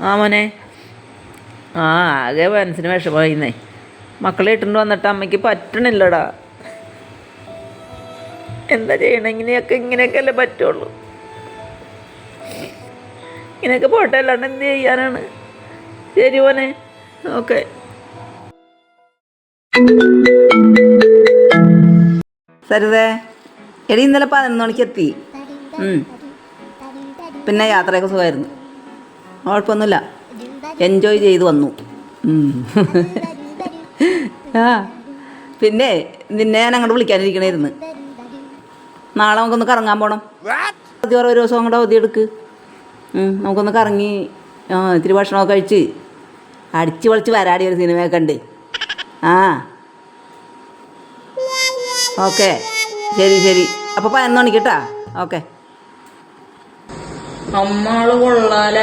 ആ മോനെ. ആ ആകെ മനസ്സിന് വിഷമമായിന്നേ. മക്കളെ ഇട്ടുകൊണ്ട് വന്നിട്ട് അമ്മയ്ക്ക് പറ്റണില്ലടാ. എന്താ ചെയ്യണം? ഇങ്ങനെയൊക്കെ അല്ലേ പറ്റുള്ളൂ. ഇങ്ങനെയൊക്കെ പോട്ടെ, അല്ലാണ്ട് എന്ത് ചെയ്യാനാണ്? ശരി മോനെ, ഓക്കെ. സരിതേ, എടി ഇന്നലെ 11 മണിക്ക് എത്തി. പിന്നെ യാത്രയൊക്കെ സുഖമായിരുന്നു, കുഴപ്പമൊന്നുമില്ല. എൻജോയ് ചെയ്ത് വന്നു. ആ പിന്നെ നിന്നെ ഞാൻ അങ്ങോട്ട് വിളിക്കാനിരിക്കണമായിരുന്നു. നാളെ നമുക്കൊന്ന് കറങ്ങാൻ പോകണം. ഒരു ദിവസം അങ്ങോട്ട് അവധി എടുക്ക്. നമുക്കൊന്ന് കറങ്ങി ഇത്തിരി ഭക്ഷണമൊക്കെ കഴിച്ച് അടിച്ച് പൊളിച്ച് വരാടി ഒരു സിനിമയൊക്കെ ഉണ്ട്. ആ ഓക്കെ, ശരി. അപ്പോൾ 11 മണിക്ക് കേട്ടാ. ഓക്കെ. അമ്മാള് കൊള്ളാല.